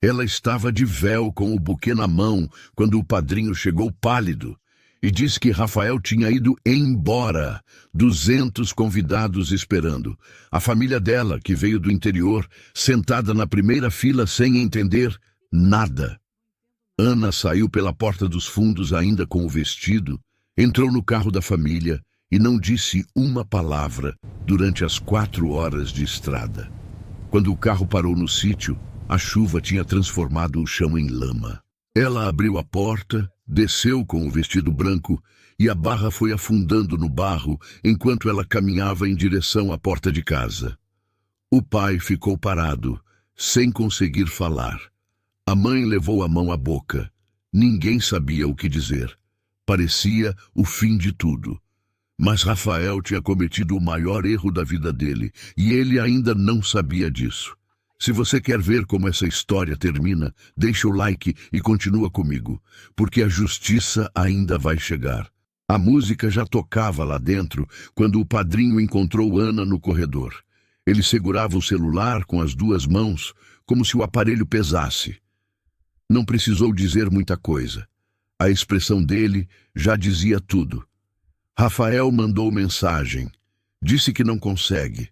Ela estava de véu com o buquê na mão quando o padrinho chegou pálido e disse que Rafael tinha ido embora. 200 convidados esperando. A família dela, que veio do interior, sentada na primeira fila sem entender nada. Ana saiu pela porta dos fundos ainda com o vestido, entrou no carro da família e não disse uma palavra durante as 4 horas de estrada. Quando o carro parou no sítio, a chuva tinha transformado o chão em lama. Ela abriu a porta, desceu com o vestido branco e a barra foi afundando no barro enquanto ela caminhava em direção à porta de casa. O pai ficou parado, sem conseguir falar. A mãe levou a mão à boca. Ninguém sabia o que dizer. Parecia o fim de tudo. Mas Rafael tinha cometido o maior erro da vida dele e ele ainda não sabia disso. Se você quer ver como essa história termina, deixa o like e continua comigo, porque a justiça ainda vai chegar. A música já tocava lá dentro quando o padrinho encontrou Ana no corredor. Ele segurava o celular com as 2 mãos, como se o aparelho pesasse. Não precisou dizer muita coisa. A expressão dele já dizia tudo. Rafael mandou mensagem. Disse que não consegue.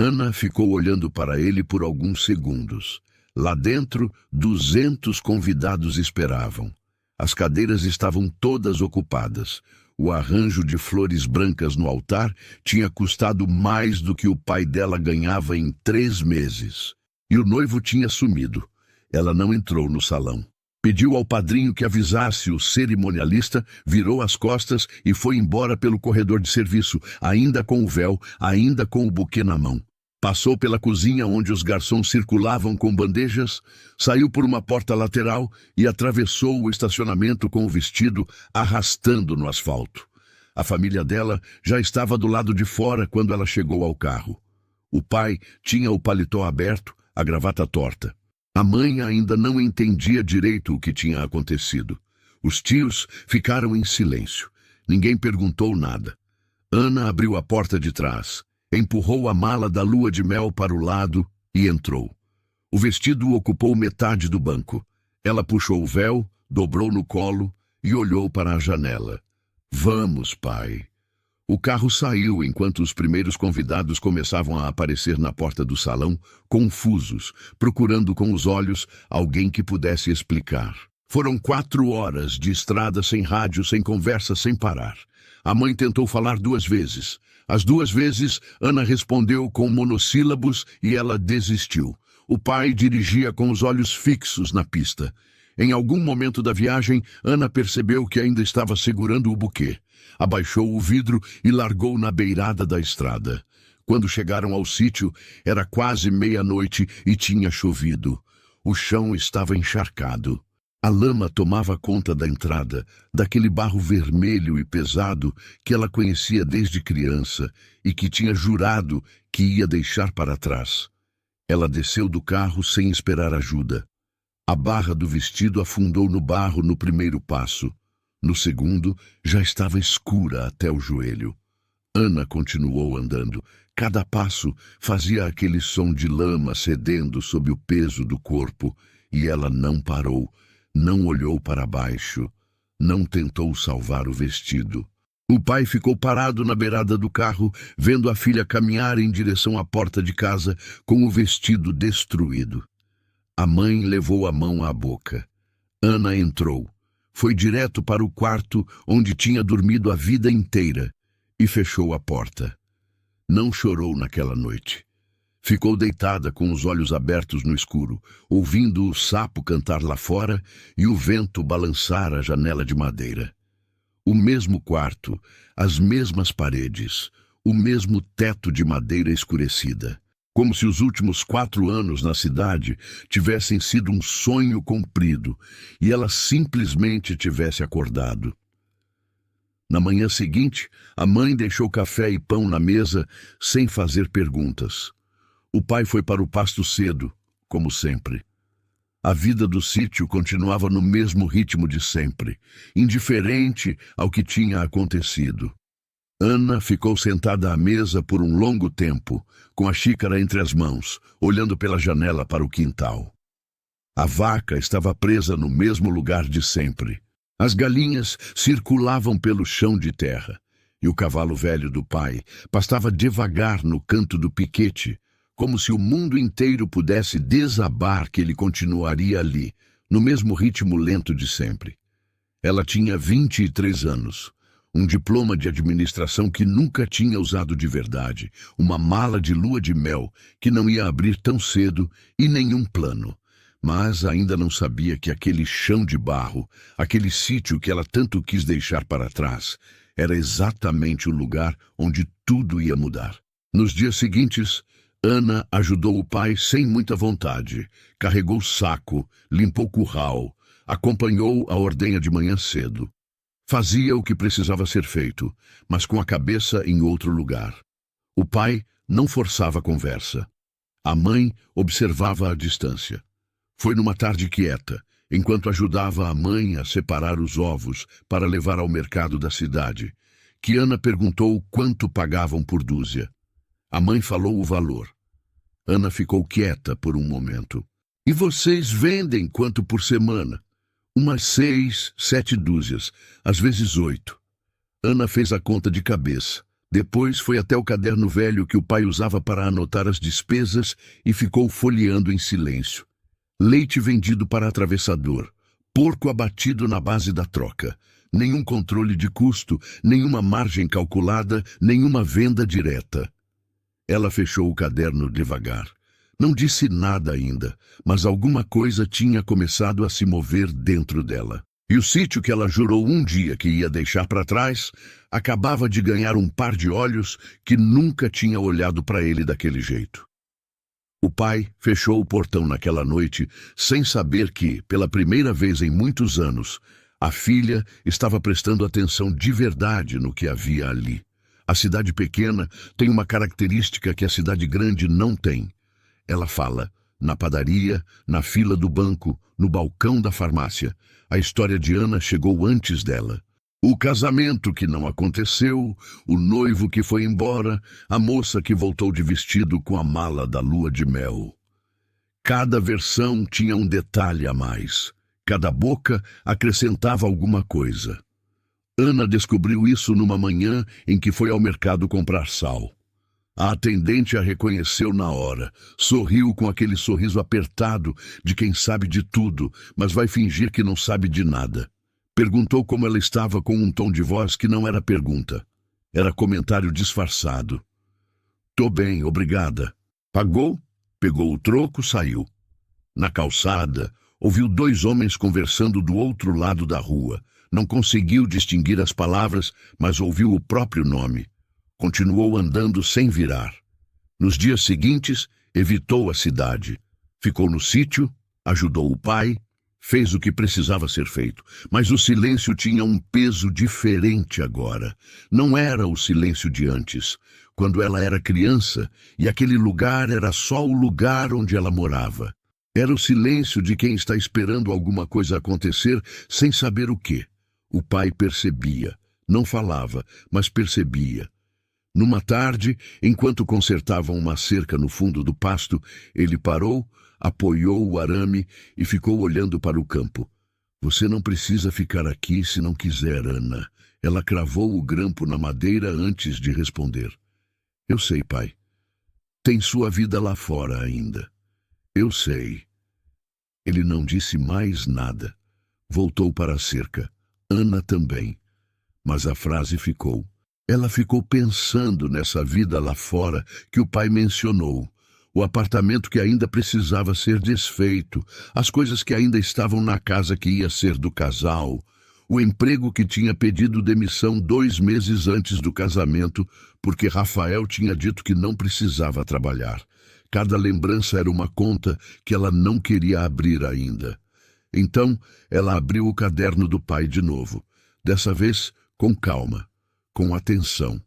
Ana ficou olhando para ele por alguns segundos. Lá dentro, 200 convidados esperavam. As cadeiras estavam todas ocupadas. O arranjo de flores brancas no altar tinha custado mais do que o pai dela ganhava em 3 meses. E o noivo tinha sumido. Ela não entrou no salão. Pediu ao padrinho que avisasse o cerimonialista, virou as costas e foi embora pelo corredor de serviço, ainda com o véu, ainda com o buquê na mão. Passou pela cozinha onde os garçons circulavam com bandejas, saiu por uma porta lateral e atravessou o estacionamento com o vestido arrastando no asfalto. A família dela já estava do lado de fora quando ela chegou ao carro. O pai tinha o paletó aberto, a gravata torta. A mãe ainda não entendia direito o que tinha acontecido. Os tios ficaram em silêncio. Ninguém perguntou nada. Ana abriu a porta de trás, empurrou a mala da lua de mel para o lado e entrou. O vestido ocupou metade do banco. Ela puxou o véu, dobrou no colo e olhou para a janela. Vamos, pai. O carro saiu enquanto os primeiros convidados começavam a aparecer na porta do salão, confusos, procurando com os olhos alguém que pudesse explicar. Foram 4 horas de estrada sem rádio, sem conversa, sem parar. A mãe tentou falar 2 vezes. As 2 vezes, Ana respondeu com monossílabos e ela desistiu. O pai dirigia com os olhos fixos na pista. Em algum momento da viagem, Ana percebeu que ainda estava segurando o buquê. Abaixou o vidro e largou na beirada da estrada. Quando chegaram ao sítio, era quase meia-noite e tinha chovido. O chão estava encharcado. A lama tomava conta da entrada, daquele barro vermelho e pesado que ela conhecia desde criança e que tinha jurado que ia deixar para trás. Ela desceu do carro sem esperar ajuda. A barra do vestido afundou no barro no primeiro passo. No segundo, já estava escura até o joelho. Ana continuou andando. Cada passo fazia aquele som de lama cedendo sob o peso do corpo, e ela não parou, não olhou para baixo, não tentou salvar o vestido. O pai ficou parado na beirada do carro, vendo a filha caminhar em direção à porta de casa com o vestido destruído. A mãe levou a mão à boca. Ana entrou. Foi direto para o quarto onde tinha dormido a vida inteira e fechou a porta. Não chorou naquela noite. Ficou deitada com os olhos abertos no escuro, ouvindo o sapo cantar lá fora e o vento balançar a janela de madeira. O mesmo quarto, as mesmas paredes, o mesmo teto de madeira escurecida. Como se os últimos 4 anos na cidade tivessem sido um sonho cumprido e ela simplesmente tivesse acordado. Na manhã seguinte, a mãe deixou café e pão na mesa sem fazer perguntas. O pai foi para o pasto cedo, como sempre. A vida do sítio continuava no mesmo ritmo de sempre, indiferente ao que tinha acontecido. Ana ficou sentada à mesa por um longo tempo, com a xícara entre as mãos, olhando pela janela para o quintal. A vaca estava presa no mesmo lugar de sempre. As galinhas circulavam pelo chão de terra. E o cavalo velho do pai pastava devagar no canto do piquete, como se o mundo inteiro pudesse desabar que ele continuaria ali, no mesmo ritmo lento de sempre. Ela tinha 23 anos, um diploma de administração que nunca tinha usado de verdade, uma mala de lua de mel que não ia abrir tão cedo e nenhum plano. Mas ainda não sabia que aquele chão de barro, aquele sítio que ela tanto quis deixar para trás, era exatamente o lugar onde tudo ia mudar. Nos dias seguintes, Ana ajudou o pai sem muita vontade. Carregou o saco, limpou o curral, acompanhou a ordenha de manhã cedo. Fazia o que precisava ser feito, mas com a cabeça em outro lugar. O pai não forçava a conversa. A mãe observava à distância. Foi numa tarde quieta, enquanto ajudava a mãe a separar os ovos para levar ao mercado da cidade, que Ana perguntou quanto pagavam por dúzia. A mãe falou o valor. Ana ficou quieta por um momento. E vocês vendem quanto por semana? Umas 6, 7 dúzias, às vezes 8. Ana fez a conta de cabeça. Depois foi até o caderno velho que o pai usava para anotar as despesas e ficou folheando em silêncio. Leite vendido para atravessador, porco abatido na base da troca, nenhum controle de custo, nenhuma margem calculada, nenhuma venda direta. Ela fechou o caderno devagar. Não disse nada ainda, mas alguma coisa tinha começado a se mover dentro dela. E o sítio que ela jurou um dia que ia deixar para trás, acabava de ganhar um par de olhos que nunca tinha olhado para ele daquele jeito. O pai fechou o portão naquela noite, sem saber que, pela primeira vez em muitos anos, a filha estava prestando atenção de verdade no que havia ali. A cidade pequena tem uma característica que a cidade grande não tem. Ela fala, na padaria, na fila do banco, no balcão da farmácia. A história de Ana chegou antes dela. O casamento que não aconteceu, o noivo que foi embora, a moça que voltou de vestido com a mala da lua de mel. Cada versão tinha um detalhe a mais. Cada boca acrescentava alguma coisa. Ana descobriu isso numa manhã em que foi ao mercado comprar sal. A atendente a reconheceu na hora, sorriu com aquele sorriso apertado de quem sabe de tudo, mas vai fingir que não sabe de nada. Perguntou como ela estava com um tom de voz que não era pergunta. Era comentário disfarçado. Tô bem, obrigada. Pagou, pegou o troco, saiu. Na calçada, ouviu 2 homens conversando do outro lado da rua. Não conseguiu distinguir as palavras, mas ouviu o próprio nome. Continuou andando sem virar. Nos dias seguintes, evitou a cidade. Ficou no sítio, ajudou o pai, fez o que precisava ser feito, mas o silêncio tinha um peso diferente agora. Não era o silêncio de antes, quando ela era criança, e aquele lugar era só o lugar onde ela morava. Era o silêncio de quem está esperando alguma coisa acontecer sem saber o quê. O pai percebia, não falava, mas percebia. Numa tarde, enquanto consertavam uma cerca no fundo do pasto, ele parou, apoiou o arame e ficou olhando para o campo. Você não precisa ficar aqui se não quiser, Ana. Ela cravou o grampo na madeira antes de responder. Eu sei, pai. Tem sua vida lá fora ainda. Eu sei. Ele não disse mais nada. Voltou para a cerca. Ana também. Mas a frase ficou. Ela ficou pensando nessa vida lá fora que o pai mencionou. O apartamento que ainda precisava ser desfeito, as coisas que ainda estavam na casa que ia ser do casal, o emprego que tinha pedido demissão 2 meses antes do casamento, porque Rafael tinha dito que não precisava trabalhar. Cada lembrança era uma conta que ela não queria abrir ainda. Então, ela abriu o caderno do pai de novo, dessa vez com calma, com atenção.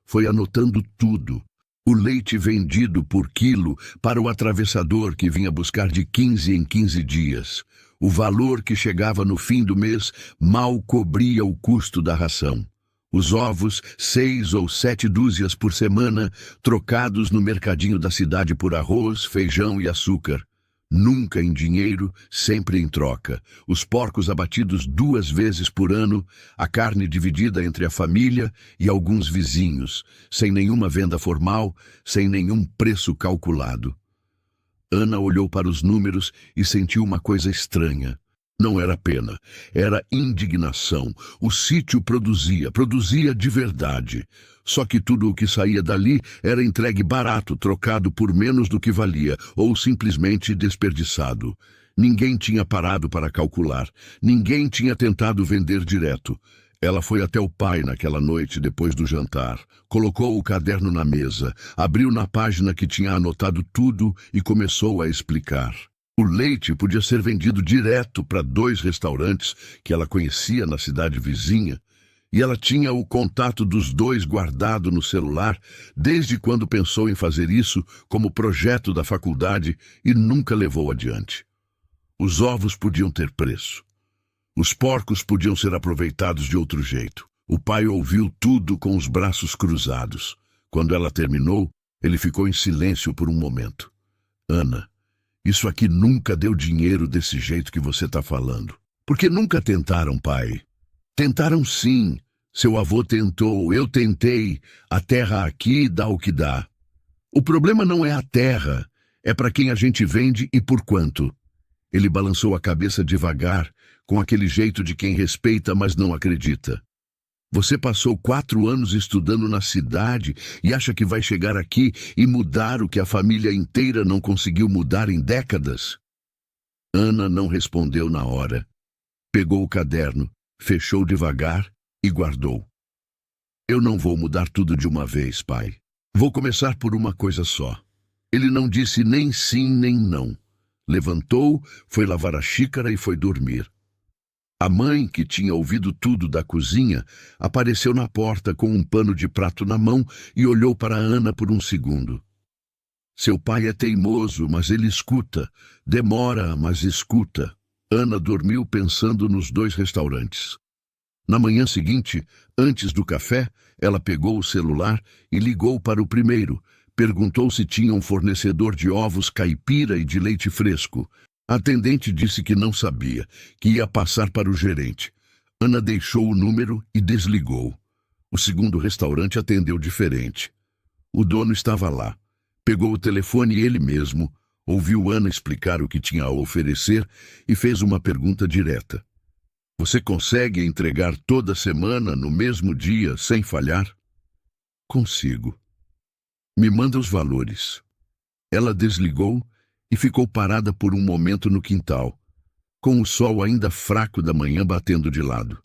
Foi anotando tudo. O leite vendido por quilo para o atravessador que vinha buscar de 15 em 15 dias. O valor que chegava no fim do mês mal cobria o custo da ração. Os ovos, 6 ou 7 dúzias por semana, trocados no mercadinho da cidade por arroz, feijão e açúcar. Nunca em dinheiro, sempre em troca. Os porcos abatidos 2 vezes por ano, a carne dividida entre a família e alguns vizinhos, sem nenhuma venda formal, sem nenhum preço calculado. Ana olhou para os números e sentiu uma coisa estranha. Não era pena, era indignação. O sítio produzia de verdade. Só que tudo o que saía dali era entregue barato, trocado por menos do que valia, ou simplesmente desperdiçado. Ninguém tinha parado para calcular. Ninguém tinha tentado vender direto. Ela foi até o pai naquela noite depois do jantar. Colocou o caderno na mesa, abriu na página que tinha anotado tudo e começou a explicar. O leite podia ser vendido direto para 2 restaurantes que ela conhecia na cidade vizinha, e ela tinha o contato dos 2 guardado no celular desde quando pensou em fazer isso como projeto da faculdade e nunca levou adiante. Os ovos podiam ter preço. Os porcos podiam ser aproveitados de outro jeito. O pai ouviu tudo com os braços cruzados. Quando ela terminou, ele ficou em silêncio por um momento. Ana, isso aqui nunca deu dinheiro desse jeito que você está falando. Porque nunca tentaram, pai. Tentaram sim. Seu avô tentou, eu tentei. A terra aqui dá o que dá. O problema não é a terra, é para quem a gente vende e por quanto. Ele balançou a cabeça devagar, com aquele jeito de quem respeita, mas não acredita. Você passou 4 anos estudando na cidade e acha que vai chegar aqui e mudar o que a família inteira não conseguiu mudar em décadas? Ana não respondeu na hora. Pegou o caderno, fechou devagar e guardou. Eu não vou mudar tudo de uma vez, pai. Vou começar por uma coisa só. Ele não disse nem sim nem não. Levantou, foi lavar a xícara e foi dormir. A mãe, que tinha ouvido tudo da cozinha, apareceu na porta com um pano de prato na mão e olhou para Ana por um segundo. Seu pai é teimoso, mas ele escuta. Demora, mas escuta. Ana dormiu pensando nos 2 restaurantes. Na manhã seguinte, antes do café, ela pegou o celular e ligou para o primeiro. Perguntou se tinha um fornecedor de ovos caipira e de leite fresco. A atendente disse que não sabia, que ia passar para o gerente. Ana deixou o número e desligou. O segundo restaurante atendeu diferente. O dono estava lá. Pegou o telefone ele mesmo, ouviu Ana explicar o que tinha a oferecer e fez uma pergunta direta. Você consegue entregar toda semana, no mesmo dia, sem falhar? Consigo. Me manda os valores. Ela desligou e ficou parada por um momento no quintal, com o sol ainda fraco da manhã batendo de lado.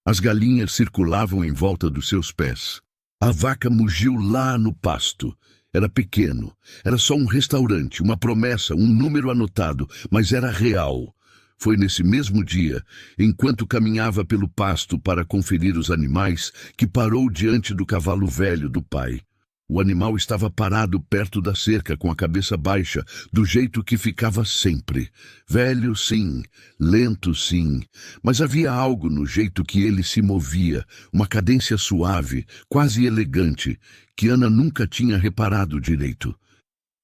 As galinhas circulavam em volta dos seus pés. A vaca mugiu lá no pasto. Era pequeno, era só um restaurante, uma promessa, um número anotado, mas era real. Foi nesse mesmo dia, enquanto caminhava pelo pasto para conferir os animais, que parou diante do cavalo velho do pai. O animal estava parado perto da cerca, com a cabeça baixa, do jeito que ficava sempre. Velho, sim. Lento, sim. Mas havia algo no jeito que ele se movia, uma cadência suave, quase elegante, que Ana nunca tinha reparado direito.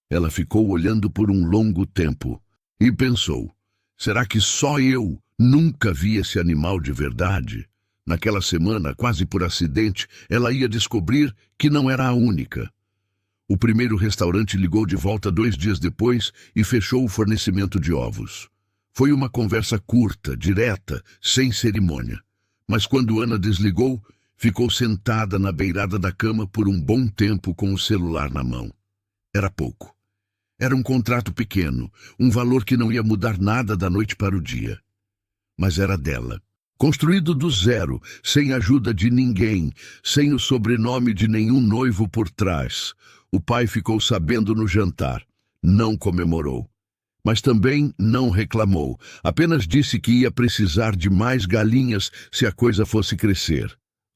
Ela ficou olhando por um longo tempo e pensou, será que só eu nunca vi esse animal de verdade? Naquela semana, quase por acidente, ela ia descobrir que não era a única. O primeiro restaurante ligou de volta 2 dias depois e fechou o fornecimento de ovos. Foi uma conversa curta, direta, sem cerimônia. Mas quando Ana desligou, ficou sentada na beirada da cama por um bom tempo com o celular na mão. Era pouco. Era um contrato pequeno, um valor que não ia mudar nada da noite para o dia. Mas era dela. Construído do zero, sem ajuda de ninguém, sem o sobrenome de nenhum noivo por trás. O pai ficou sabendo no jantar. Não comemorou. Mas também não reclamou. Apenas disse que ia precisar de mais galinhas se a coisa fosse crescer.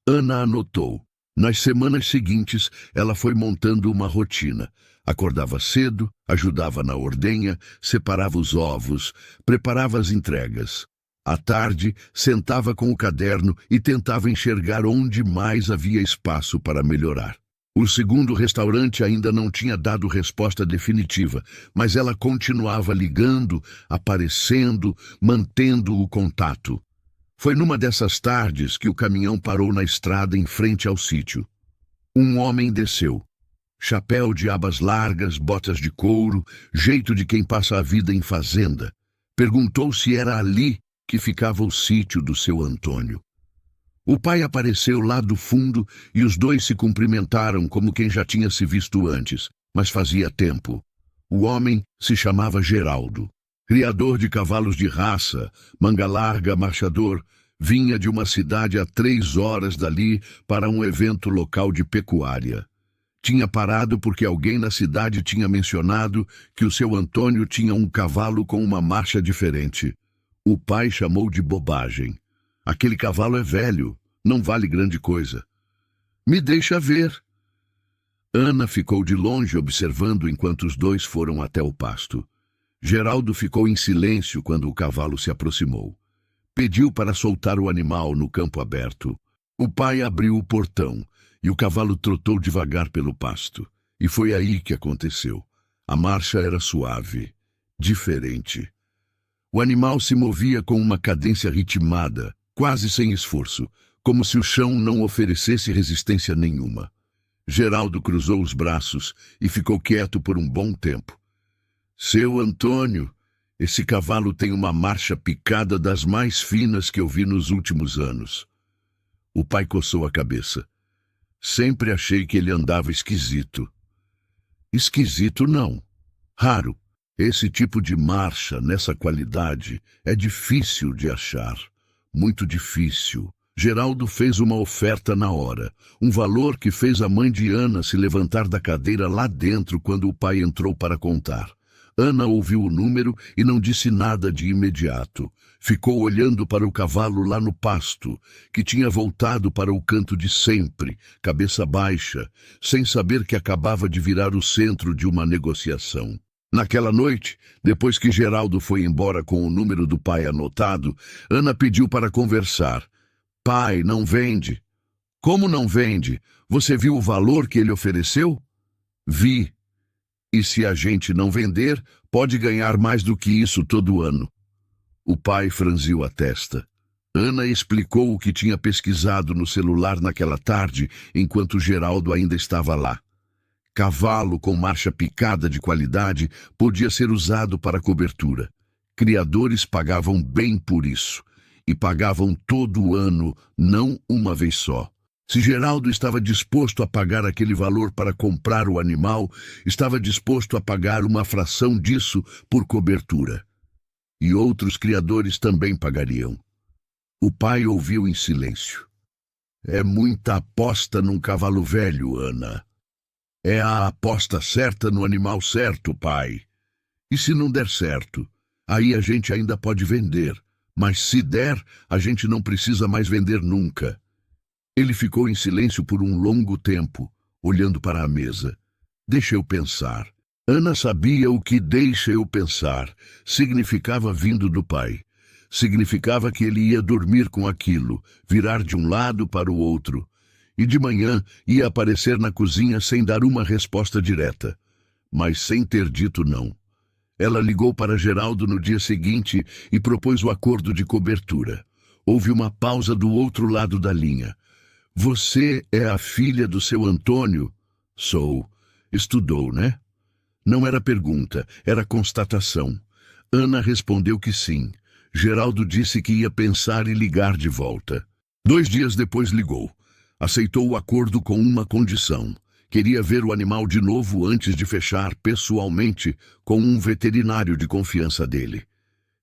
Ana anotou. Nas semanas seguintes, ela foi montando uma rotina. Acordava cedo, ajudava na ordenha, separava os ovos, preparava as entregas. À tarde, sentava com o caderno e tentava enxergar onde mais havia espaço para melhorar. O segundo restaurante ainda não tinha dado resposta definitiva, mas ela continuava ligando, aparecendo, mantendo o contato. Foi numa dessas tardes que o caminhão parou na estrada em frente ao sítio. Um homem desceu. Chapéu de abas largas, botas de couro, jeito de quem passa a vida em fazenda. Perguntou se era ali que ficava o sítio do seu Antônio. O pai apareceu lá do fundo e os dois se cumprimentaram como quem já tinha se visto antes, mas fazia tempo. O homem se chamava Geraldo. Criador de cavalos de raça, manga larga, marchador, vinha de uma cidade a 3 horas dali para um evento local de pecuária. Tinha parado porque alguém na cidade tinha mencionado que o seu Antônio tinha um cavalo com uma marcha diferente. O pai chamou de bobagem. Aquele cavalo é velho, não vale grande coisa. Me deixa ver. Ana ficou de longe observando enquanto os dois foram até o pasto. Geraldo ficou em silêncio quando o cavalo se aproximou. Pediu para soltar o animal no campo aberto. O pai abriu o portão e o cavalo trotou devagar pelo pasto. E foi aí que aconteceu. A marcha era suave, diferente. O animal se movia com uma cadência ritmada, quase sem esforço, como se o chão não oferecesse resistência nenhuma. Geraldo cruzou os braços e ficou quieto por um bom tempo. Seu Antônio, esse cavalo tem uma marcha picada das mais finas que eu vi nos últimos anos. O pai coçou a cabeça. Sempre achei que ele andava esquisito. Esquisito não. Raro. Esse tipo de marcha, nessa qualidade, é difícil de achar. Muito difícil. Geraldo fez uma oferta na hora, um valor que fez a mãe de Ana se levantar da cadeira lá dentro quando o pai entrou para contar. Ana ouviu o número e não disse nada de imediato. Ficou olhando para o cavalo lá no pasto, que tinha voltado para o canto de sempre, cabeça baixa, sem saber que acabava de virar o centro de uma negociação. Naquela noite, depois que Geraldo foi embora com o número do pai anotado, Ana pediu para conversar. Pai, não vende. Como não vende? Você viu o valor que ele ofereceu? Vi. E se a gente não vender, pode ganhar mais do que isso todo ano. O pai franziu a testa. Ana explicou o que tinha pesquisado no celular naquela tarde, enquanto Geraldo ainda estava lá. Cavalo com marcha picada de qualidade podia ser usado para cobertura. Criadores pagavam bem por isso. E pagavam todo o ano, não uma vez só. Se Geraldo estava disposto a pagar aquele valor para comprar o animal, estava disposto a pagar uma fração disso por cobertura. E outros criadores também pagariam. O pai ouviu em silêncio. É muita aposta num cavalo velho, Ana. É a aposta certa no animal certo, pai. E se não der certo, aí a gente ainda pode vender. Mas se der, a gente não precisa mais vender nunca. Ele ficou em silêncio por um longo tempo, olhando para a mesa. Deixa eu pensar. Ana sabia o que deixa eu pensar significava vindo do pai. Significava que ele ia dormir com aquilo, virar de um lado para o outro. E de manhã ia aparecer na cozinha sem dar uma resposta direta, mas sem ter dito não. Ela ligou para Geraldo no dia seguinte e propôs o acordo de cobertura. Houve uma pausa do outro lado da linha. Você é a filha do seu Antônio? Sou. Estudou, né? Não era pergunta, era constatação. Ana respondeu que sim. Geraldo disse que ia pensar e ligar de volta. 2 dias depois ligou. Aceitou o acordo com uma condição. Queria ver o animal de novo antes de fechar pessoalmente com um veterinário de confiança dele.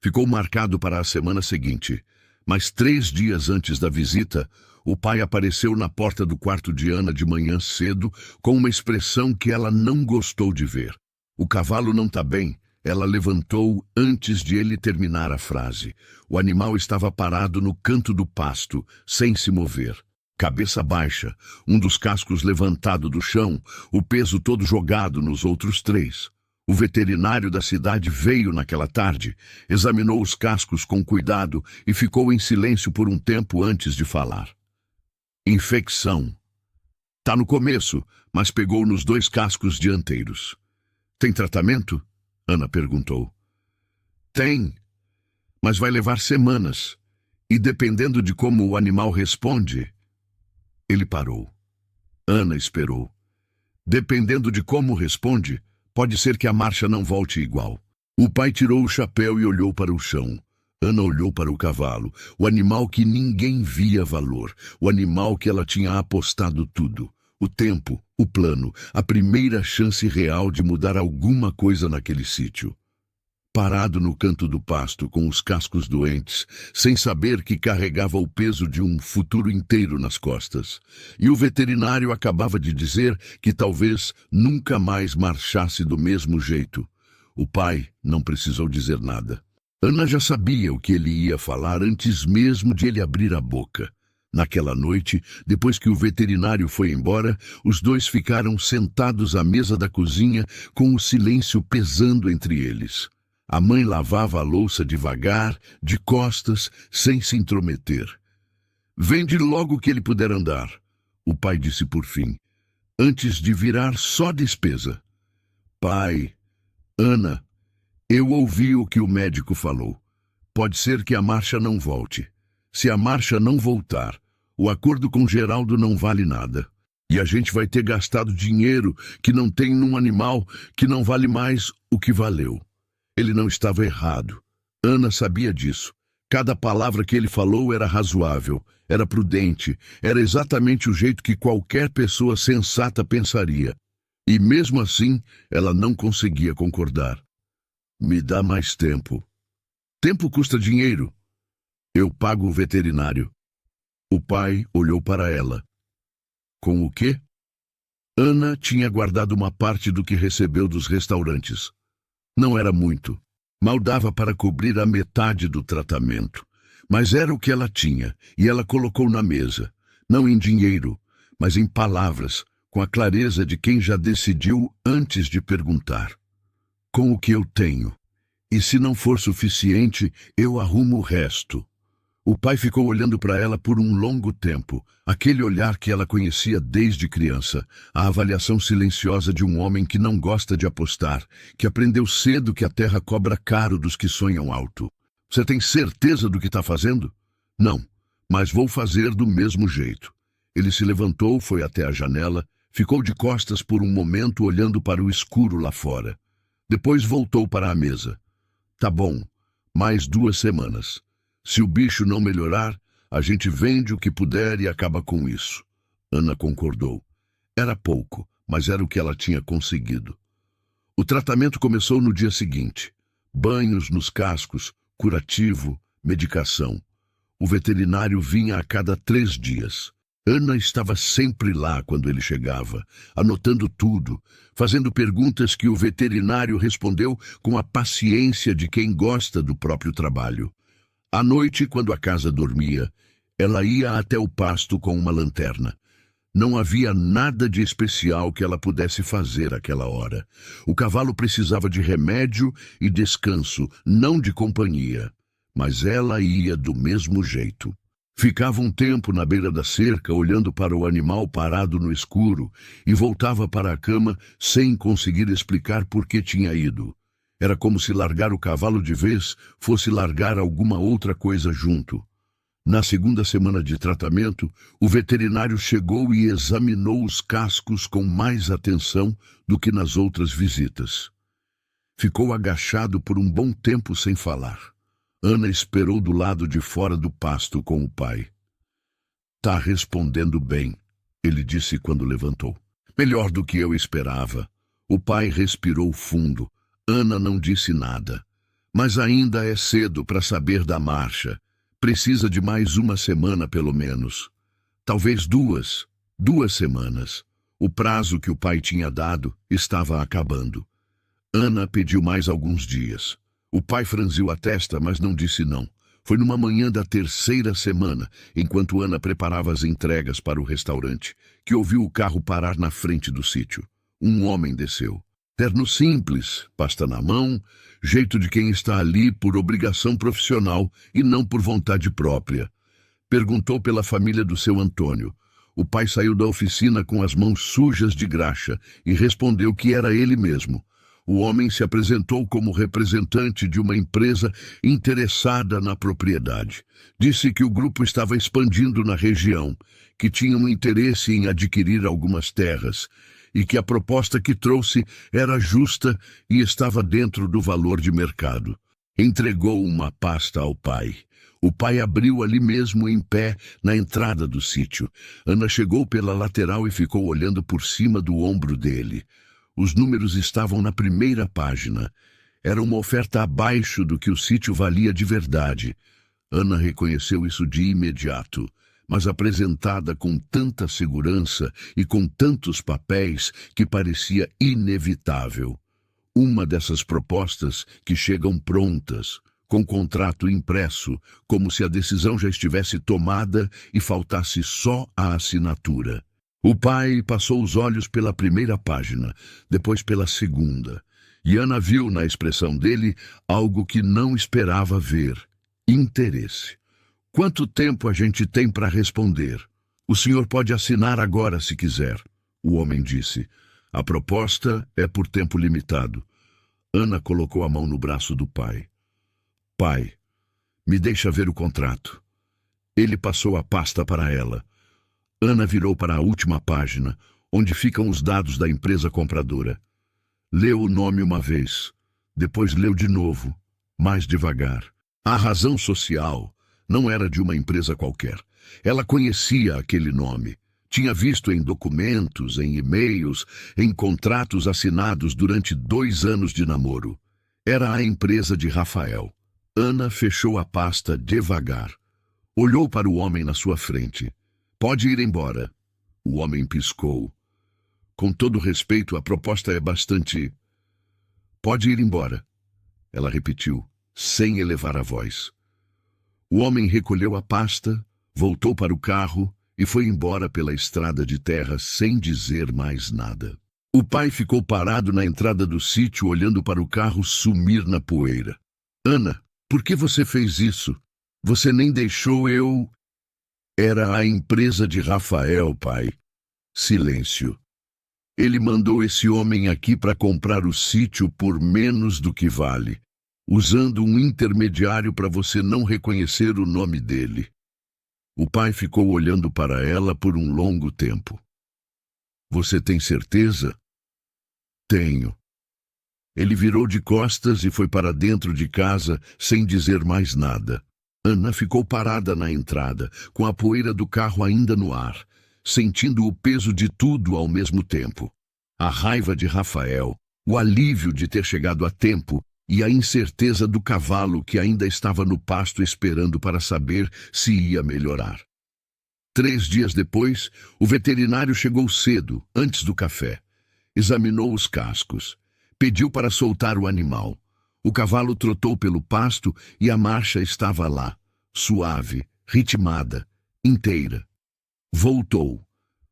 Ficou marcado para a semana seguinte, mas 3 dias antes da visita, o pai apareceu na porta do quarto de Ana de manhã cedo com uma expressão que ela não gostou de ver. O cavalo não tá bem. Ela levantou antes de ele terminar a frase. O animal estava parado no canto do pasto, sem se mover. Cabeça baixa, um dos cascos levantado do chão, o peso todo jogado nos outros 3. O veterinário da cidade veio naquela tarde, examinou os cascos com cuidado e ficou em silêncio por um tempo antes de falar. Infecção. Tá no começo, mas pegou nos 2 cascos dianteiros. Tem tratamento? Ana perguntou. Tem, mas vai levar semanas. E dependendo de como o animal responde... Ele parou. Ana esperou. Dependendo de como responde, pode ser que a marcha não volte igual. O pai tirou o chapéu e olhou para o chão. Ana olhou para o cavalo, o animal que ninguém via valor, o animal que ela tinha apostado tudo. O tempo, o plano, a primeira chance real de mudar alguma coisa naquele sítio. Parado no canto do pasto com os cascos doentes, sem saber que carregava o peso de um futuro inteiro nas costas. E o veterinário acabava de dizer que talvez nunca mais marchasse do mesmo jeito. O pai não precisou dizer nada. Ana já sabia o que ele ia falar antes mesmo de ele abrir a boca. Naquela noite, depois que o veterinário foi embora, os 2 ficaram sentados à mesa da cozinha com o silêncio pesando entre eles. A mãe lavava a louça devagar, de costas, sem se intrometer. Vende logo que ele puder andar, o pai disse por fim, antes de virar só despesa. Pai, Ana, eu ouvi o que o médico falou. Pode ser que a marcha não volte. Se a marcha não voltar, o acordo com Geraldo não vale nada. E a gente vai ter gastado dinheiro que não tem num animal que não vale mais o que valeu. Ele não estava errado. Ana sabia disso. Cada palavra que ele falou era razoável, era prudente, era exatamente o jeito que qualquer pessoa sensata pensaria. E mesmo assim, ela não conseguia concordar. Me dá mais tempo. Tempo custa dinheiro. Eu pago o veterinário. O pai olhou para ela. Com o quê? Ana tinha guardado uma parte do que recebeu dos restaurantes. Não era muito. Mal dava para cobrir a metade do tratamento. Mas era o que ela tinha, e ela colocou na mesa. Não em dinheiro, mas em palavras, com a clareza de quem já decidiu antes de perguntar. Com o que eu tenho. E se não for suficiente, eu arrumo o resto. O pai ficou olhando para ela por um longo tempo, aquele olhar que ela conhecia desde criança, a avaliação silenciosa de um homem que não gosta de apostar, que aprendeu cedo que a terra cobra caro dos que sonham alto. Você tem certeza do que está fazendo? Não, mas vou fazer do mesmo jeito. Ele se levantou, foi até a janela, ficou de costas por um momento olhando para o escuro lá fora. Depois voltou para a mesa. Tá bom, mais 2 semanas. Se o bicho não melhorar, a gente vende o que puder e acaba com isso. Ana concordou. Era pouco, mas era o que ela tinha conseguido. O tratamento começou no dia seguinte. Banhos nos cascos, curativo, medicação. O veterinário vinha a cada 3 dias. Ana estava sempre lá quando ele chegava, anotando tudo, fazendo perguntas que o veterinário respondeu com a paciência de quem gosta do próprio trabalho. À noite, quando a casa dormia, ela ia até o pasto com uma lanterna. Não havia nada de especial que ela pudesse fazer àquela hora. O cavalo precisava de remédio e descanso, não de companhia. Mas ela ia do mesmo jeito. Ficava um tempo na beira da cerca, olhando para o animal parado no escuro, e voltava para a cama sem conseguir explicar por que tinha ido. Era como se largar o cavalo de vez fosse largar alguma outra coisa junto. Na 2ª semana de tratamento, o veterinário chegou e examinou os cascos com mais atenção do que nas outras visitas. Ficou agachado por um bom tempo sem falar. Ana esperou do lado de fora do pasto com o pai. Tá respondendo bem, ele disse quando levantou. Melhor do que eu esperava. O pai respirou fundo. Ana não disse nada. Mas ainda é cedo para saber da marcha. Precisa de mais 1 semana, pelo menos. Talvez 2. 2 semanas. O prazo que o pai tinha dado estava acabando. Ana pediu mais alguns dias. O pai franziu a testa, mas não disse não. Foi numa manhã da 3ª semana, enquanto Ana preparava as entregas para o restaurante, que ouviu o carro parar na frente do sítio. Um homem desceu. Terno simples, pasta na mão, jeito de quem está ali por obrigação profissional e não por vontade própria. Perguntou pela família do seu Antônio. O pai saiu da oficina com as mãos sujas de graxa e respondeu que era ele mesmo. O homem se apresentou como representante de uma empresa interessada na propriedade. Disse que o grupo estava expandindo na região, que tinha um interesse em adquirir algumas terras e que a proposta que trouxe era justa e estava dentro do valor de mercado. Entregou uma pasta ao pai. O pai abriu ali mesmo em pé, na entrada do sítio. Ana chegou pela lateral e ficou olhando por cima do ombro dele. Os números estavam na primeira página. Era uma oferta abaixo do que o sítio valia de verdade. Ana reconheceu isso de imediato, mas apresentada com tanta segurança e com tantos papéis que parecia inevitável. Uma dessas propostas que chegam prontas, com contrato impresso, como se a decisão já estivesse tomada e faltasse só a assinatura. O pai passou os olhos pela primeira página, depois pela segunda, e Ana viu na expressão dele algo que não esperava ver: interesse. Quanto tempo a gente tem para responder? O senhor pode assinar agora se quiser, o homem disse. A proposta é por tempo limitado. Ana colocou a mão no braço do pai. Pai, me deixa ver o contrato. Ele passou a pasta para ela. Ana virou para a última página, onde ficam os dados da empresa compradora. Leu o nome uma vez, depois leu de novo, mais devagar. A razão social não era de uma empresa qualquer. Ela conhecia aquele nome. Tinha visto em documentos, em e-mails, em contratos assinados durante 2 anos de namoro. Era a empresa de Rafael. Ana fechou a pasta devagar. Olhou para o homem na sua frente. Pode ir embora. O homem piscou. Com todo respeito, a proposta é bastante... Pode ir embora. Ela repetiu, sem elevar a voz. O homem recolheu a pasta, voltou para o carro e foi embora pela estrada de terra sem dizer mais nada. O pai ficou parado na entrada do sítio olhando para o carro sumir na poeira. Ana, por que você fez isso? Você nem deixou eu... Era a empresa de Rafael, pai. Silêncio. Ele mandou esse homem aqui para comprar o sítio por menos do que vale, usando um intermediário para você não reconhecer o nome dele. O pai ficou olhando para ela por um longo tempo. Você tem certeza? Tenho. Ele virou de costas e foi para dentro de casa sem dizer mais nada. Ana ficou parada na entrada, com a poeira do carro ainda no ar, sentindo o peso de tudo ao mesmo tempo. A raiva de Rafael, o alívio de ter chegado a tempo e a incerteza do cavalo que ainda estava no pasto esperando para saber se ia melhorar. 3 dias depois, o veterinário chegou cedo, antes do café. Examinou os cascos. Pediu para soltar o animal. O cavalo trotou pelo pasto e a marcha estava lá, suave, ritmada, inteira. Voltou.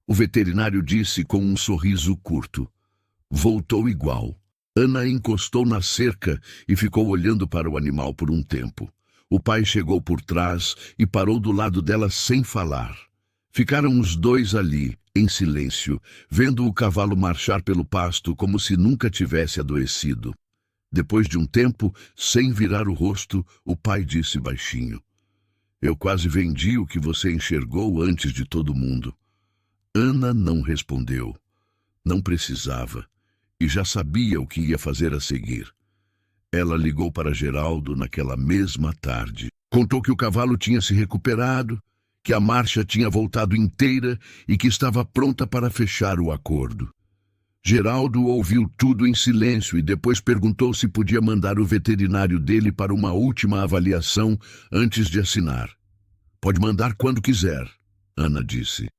O veterinário disse com um sorriso curto. Voltou igual. Ana encostou na cerca e ficou olhando para o animal por um tempo. O pai chegou por trás e parou do lado dela sem falar. Ficaram os dois ali, em silêncio, vendo o cavalo marchar pelo pasto como se nunca tivesse adoecido. Depois de um tempo, sem virar o rosto, o pai disse baixinho: Eu quase vendi o que você enxergou antes de todo mundo. Ana não respondeu. Não precisava. E já sabia o que ia fazer a seguir. Ela ligou para Geraldo naquela mesma tarde. Contou que o cavalo tinha se recuperado, que a marcha tinha voltado inteira e que estava pronta para fechar o acordo. Geraldo ouviu tudo em silêncio e depois perguntou se podia mandar o veterinário dele para uma última avaliação antes de assinar. Pode mandar quando quiser, Ana disse.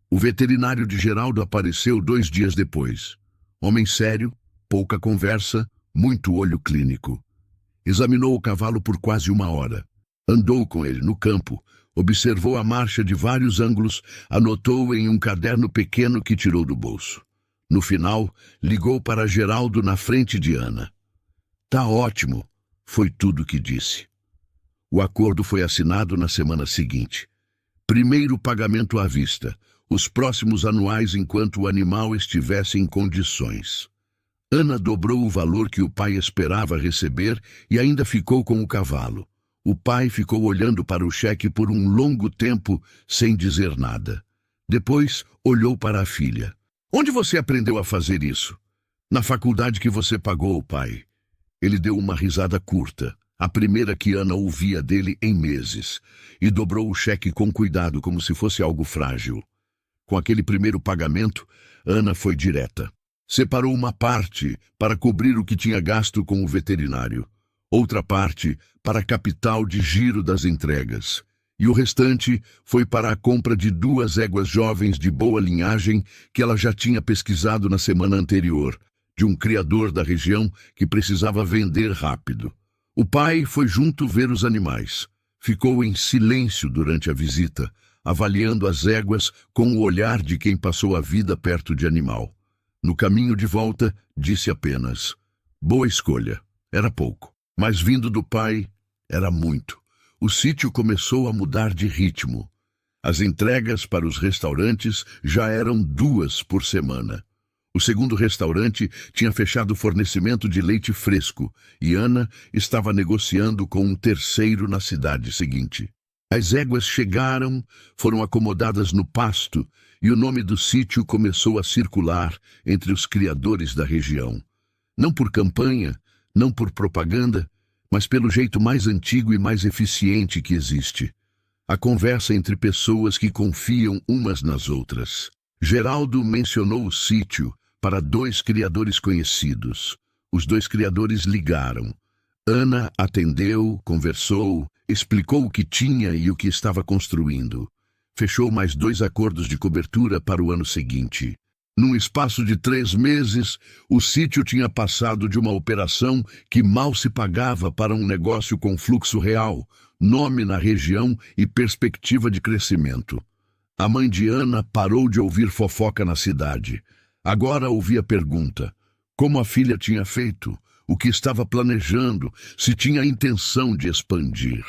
O veterinário de Geraldo apareceu 2 dias depois. Homem sério, pouca conversa, muito olho clínico. Examinou o cavalo por quase 1 hora. Andou com ele no campo, observou a marcha de vários ângulos, anotou em um caderno pequeno que tirou do bolso. No final, ligou para Geraldo na frente de Ana. Tá ótimo, foi tudo que disse. O acordo foi assinado na semana seguinte. Primeiro pagamento à vista. os próximos anuais enquanto o animal estivesse em condições. Ana dobrou o valor que o pai esperava receber e ainda ficou com o cavalo. O pai ficou olhando para o cheque por um longo tempo, sem dizer nada. Depois, olhou para a filha. Onde você aprendeu a fazer isso? Na faculdade que você pagou, pai. Ele deu uma risada curta, a primeira que Ana ouvia dele em meses, e dobrou o cheque com cuidado, como se fosse algo frágil. Com aquele primeiro pagamento, Ana foi direta. Separou uma parte para cobrir o que tinha gasto com o veterinário, outra parte para capital de giro das entregas, e o restante foi para a compra de 2 éguas jovens de boa linhagem que ela já tinha pesquisado na semana anterior, de um criador da região que precisava vender rápido. O pai foi junto ver os animais. Ficou em silêncio durante a visita, avaliando as éguas com o olhar de quem passou a vida perto de animal. No caminho de volta, disse apenas: boa escolha. Era pouco, mas vindo do pai, era muito. O sítio começou a mudar de ritmo. As entregas para os restaurantes já eram 2 por semana. O segundo restaurante tinha fechado o fornecimento de leite fresco e Ana estava negociando com um terceiro na cidade seguinte. As éguas chegaram, foram acomodadas no pasto e o nome do sítio começou a circular entre os criadores da região. Não por campanha, não por propaganda, mas pelo jeito mais antigo e mais eficiente que existe. A conversa entre pessoas que confiam umas nas outras. Geraldo mencionou o sítio para 2 criadores conhecidos. Os 2 criadores ligaram. Ana atendeu, conversou, explicou o que tinha e o que estava construindo. Fechou mais 2 acordos de cobertura para o ano seguinte. Num espaço de 3 meses, o sítio tinha passado de uma operação que mal se pagava para um negócio com fluxo real, nome na região e perspectiva de crescimento. A mãe de Ana parou de ouvir fofoca na cidade. Agora ouvia pergunta: como a filha tinha feito, o que estava planejando, se tinha intenção de expandir.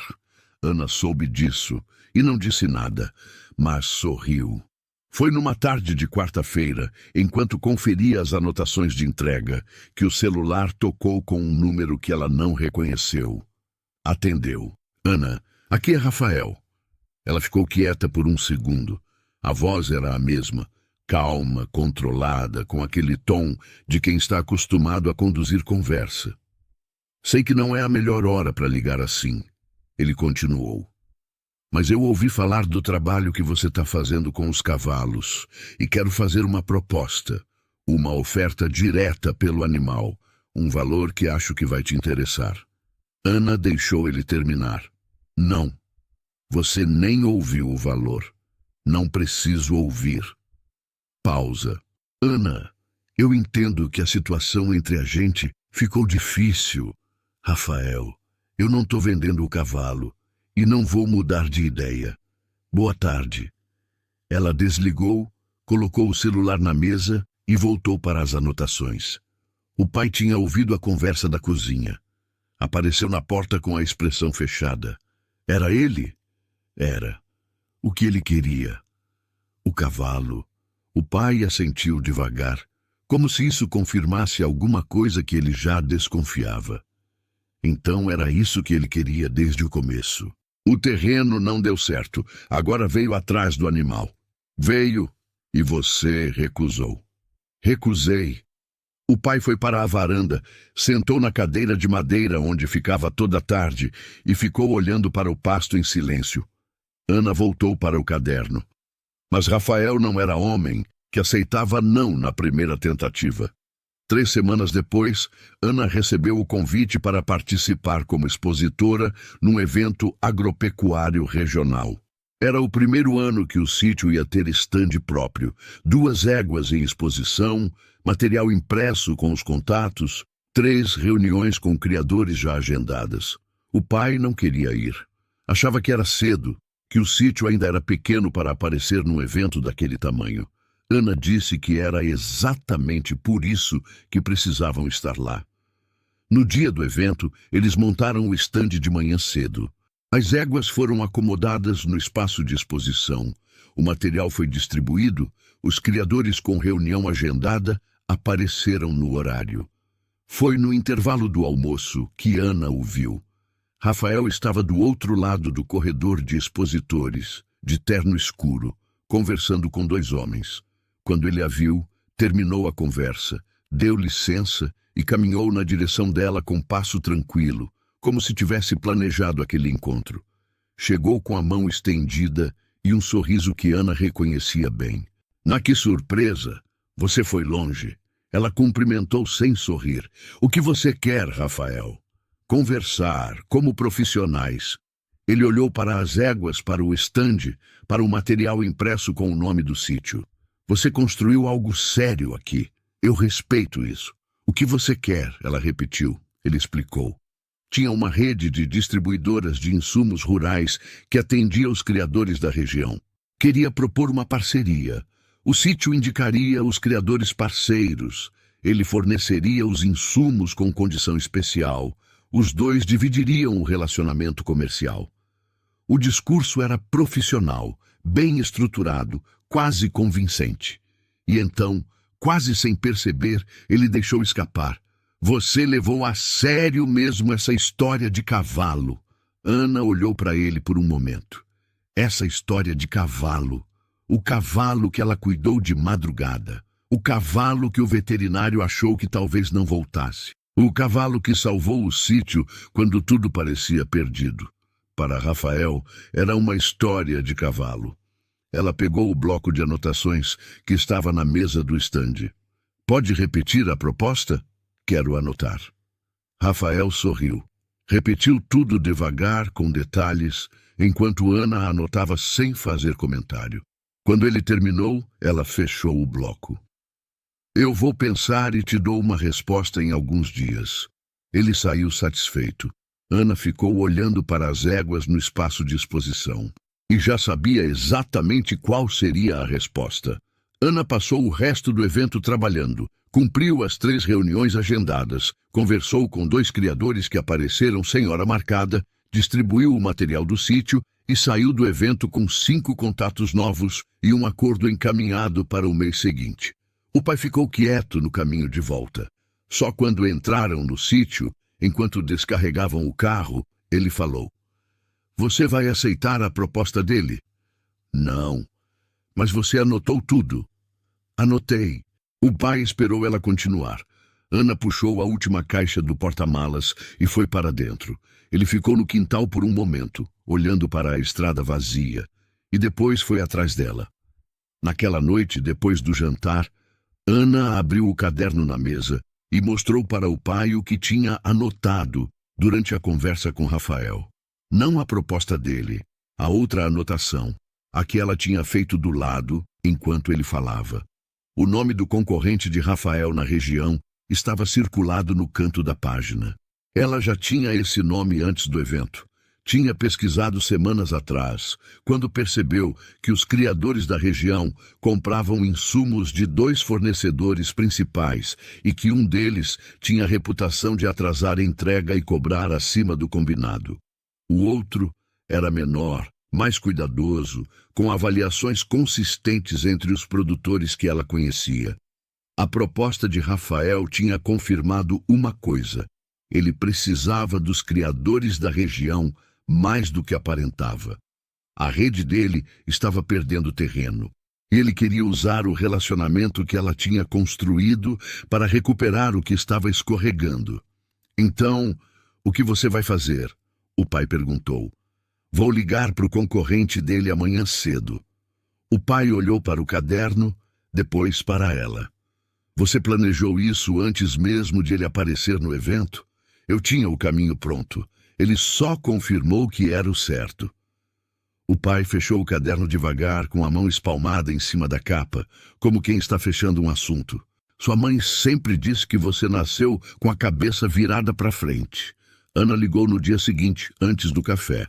Ana soube disso e não disse nada, mas sorriu. Foi numa tarde de quarta-feira, enquanto conferia as anotações de entrega, que o celular tocou com um número que ela não reconheceu. Atendeu. Ana, aqui é Rafael. Ela ficou quieta por um segundo. A voz era a mesma, calma, controlada, com aquele tom de quem está acostumado a conduzir conversa. Sei que não é a melhor hora para ligar assim. Ele continuou. Mas eu ouvi falar do trabalho que você está fazendo com os cavalos e quero fazer uma proposta, uma oferta direta pelo animal, um valor que acho que vai te interessar. Ana deixou ele terminar. Não. Você nem ouviu o valor. Não preciso ouvir. Pausa. Ana, eu entendo que a situação entre a gente ficou difícil. Rafael, eu não estou vendendo o cavalo e não vou mudar de ideia. Boa tarde. Ela desligou, colocou o celular na mesa e voltou para as anotações. O pai tinha ouvido a conversa da cozinha. Apareceu na porta com a expressão fechada. Era ele? Era. O que ele queria? O cavalo. O pai assentiu devagar, como se isso confirmasse alguma coisa que ele já desconfiava. Então era isso que ele queria desde o começo. O terreno não deu certo, agora veio atrás do animal. Veio e você recusou. Recusei. O pai foi para a varanda, sentou na cadeira de madeira onde ficava toda a tarde e ficou olhando para o pasto em silêncio. Ana voltou para o caderno. Mas Rafael não era homem que aceitava não na primeira tentativa. 3 semanas depois, Ana recebeu o convite para participar como expositora num evento agropecuário regional. Era o primeiro ano que o sítio ia ter estande próprio, 2 éguas em exposição, material impresso com os contatos, 3 reuniões com criadores já agendadas. O pai não queria ir. Achava que era cedo, que o sítio ainda era pequeno para aparecer num evento daquele tamanho. Ana disse que era exatamente por isso que precisavam estar lá. No dia do evento, eles montaram o estande de manhã cedo. As éguas foram acomodadas no espaço de exposição, o material foi distribuído, os criadores com reunião agendada apareceram no horário. Foi no intervalo do almoço que Ana o viu. Rafael estava do outro lado do corredor de expositores, de terno escuro, conversando com dois homens. Quando ele a viu, terminou a conversa, deu licença e caminhou na direção dela com passo tranquilo, como se tivesse planejado aquele encontro. Chegou com a mão estendida e um sorriso que Ana reconhecia bem. "Ah, que surpresa! Você foi longe." Ela cumprimentou sem sorrir. "O que você quer, Rafael?" "Conversar, como profissionais." Ele olhou para as éguas, para o estande, para o material impresso com o nome do sítio. "Você construiu algo sério aqui. Eu respeito isso." "O que você quer?" ela repetiu. Ele explicou. Tinha uma rede de distribuidoras de insumos rurais que atendia os criadores da região. Queria propor uma parceria. O sítio indicaria os criadores parceiros. Ele forneceria os insumos com condição especial. Os dois dividiriam o relacionamento comercial. O discurso era profissional, bem estruturado, quase convincente. E então, quase sem perceber, ele deixou escapar. "Você levou a sério mesmo essa história de cavalo?" Ana olhou para ele por um momento. Essa história de cavalo. O cavalo que ela cuidou de madrugada. O cavalo que o veterinário achou que talvez não voltasse. O cavalo que salvou o sítio quando tudo parecia perdido. Para Rafael, era uma história de cavalo. Ela pegou o bloco de anotações que estava na mesa do estande. "Pode repetir a proposta?" "Quero anotar." Rafael sorriu. Repetiu tudo devagar, com detalhes, enquanto Ana anotava sem fazer comentário. Quando ele terminou, ela fechou o bloco. "Eu vou pensar e te dou uma resposta em alguns dias." Ele saiu satisfeito. Ana ficou olhando para as éguas no espaço de exposição. E já sabia exatamente qual seria a resposta. Ana passou o resto do evento trabalhando. Cumpriu as 3 reuniões agendadas, conversou com 2 criadores que apareceram sem hora marcada, distribuiu o material do sítio e saiu do evento com 5 contatos novos e um acordo encaminhado para o mês seguinte. O pai ficou quieto no caminho de volta. Só quando entraram no sítio, enquanto descarregavam o carro, ele falou: "Você vai aceitar a proposta dele?" "Não." "Mas você anotou tudo?" "Anotei." O pai esperou ela continuar. Ana puxou a última caixa do porta-malas e foi para dentro. Ele ficou no quintal por um momento, olhando para a estrada vazia, e depois foi atrás dela. Naquela noite, depois do jantar, Ana abriu o caderno na mesa e mostrou para o pai o que tinha anotado durante a conversa com Rafael. Não a proposta dele, a outra anotação, a que ela tinha feito do lado enquanto ele falava. O nome do concorrente de Rafael na região estava circulado no canto da página. Ela já tinha esse nome antes do evento. Tinha pesquisado semanas atrás, quando percebeu que os criadores da região compravam insumos de 2 fornecedores principais e que um deles tinha a reputação de atrasar a entrega e cobrar acima do combinado. O outro era menor, mais cuidadoso, com avaliações consistentes entre os produtores que ela conhecia. A proposta de Rafael tinha confirmado uma coisa: ele precisava dos criadores da região mais do que aparentava. A rede dele estava perdendo terreno. Ele queria usar o relacionamento que ela tinha construído para recuperar o que estava escorregando. "Então, o que você vai fazer?" o pai perguntou. "Vou ligar para o concorrente dele amanhã cedo." O pai olhou para o caderno, depois para ela. "Você planejou isso antes mesmo de ele aparecer no evento?" "Eu tinha o caminho pronto. Ele só confirmou que era o certo." O pai fechou o caderno devagar, com a mão espalmada em cima da capa, como quem está fechando um assunto. "Sua mãe sempre disse que você nasceu com a cabeça virada para frente." Ana ligou no dia seguinte, antes do café.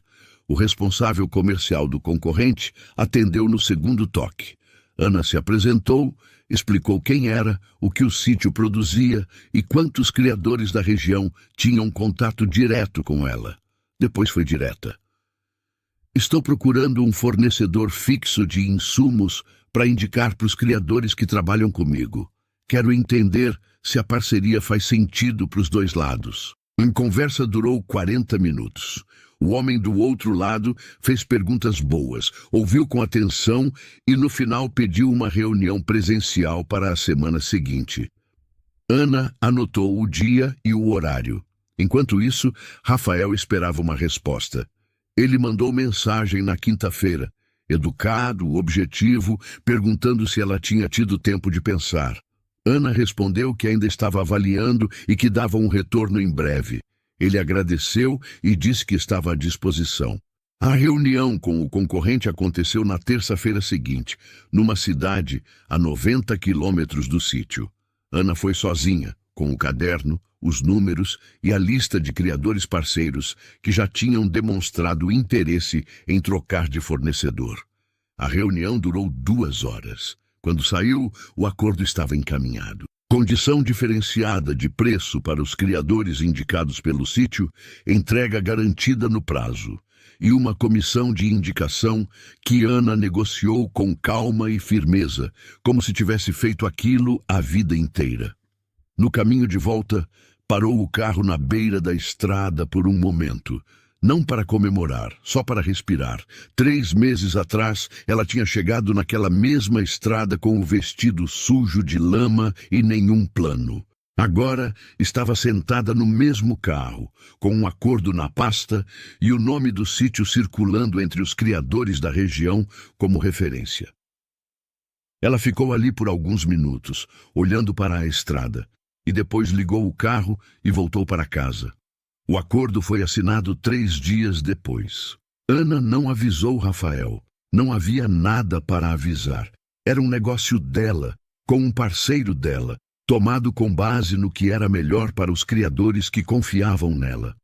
O responsável comercial do concorrente atendeu no segundo toque. Ana se apresentou, explicou quem era, o que o sítio produzia e quantos criadores da região tinham contato direto com ela. Depois foi direta. Estou procurando um fornecedor fixo de insumos para indicar para os criadores que trabalham comigo. Quero entender se a parceria faz sentido para os dois lados. A conversa durou 40 minutos. O homem do outro lado fez perguntas boas, ouviu com atenção e no final pediu uma reunião presencial para a semana seguinte. Ana anotou o dia e o horário. Enquanto isso, Rafael esperava uma resposta. Ele mandou mensagem na quinta-feira, educado, objetivo, perguntando se ela tinha tido tempo de pensar. Ana respondeu que ainda estava avaliando e que dava um retorno em breve. Ele agradeceu e disse que estava à disposição. A reunião com o concorrente aconteceu na terça-feira seguinte, numa cidade a 90 quilômetros do sítio. Ana foi sozinha, com o caderno, os números e a lista de criadores parceiros que já tinham demonstrado interesse em trocar de fornecedor. A reunião durou 2 horas. Quando saiu, o acordo estava encaminhado. Condição diferenciada de preço para os criadores indicados pelo sítio, entrega garantida no prazo, e uma comissão de indicação que Ana negociou com calma e firmeza, como se tivesse feito aquilo a vida inteira. No caminho de volta, parou o carro na beira da estrada por um momento. Não para comemorar, só para respirar. 3 meses atrás, ela tinha chegado naquela mesma estrada com o vestido sujo de lama e nenhum plano. Agora, estava sentada no mesmo carro, com um acordo na pasta e o nome do sítio circulando entre os criadores da região como referência. Ela ficou ali por alguns minutos, olhando para a estrada, e depois ligou o carro e voltou para casa. O acordo foi assinado 3 dias depois. Ana não avisou Rafael. Não havia nada para avisar. Era um negócio dela, com um parceiro dela, tomado com base no que era melhor para os criadores que confiavam nela.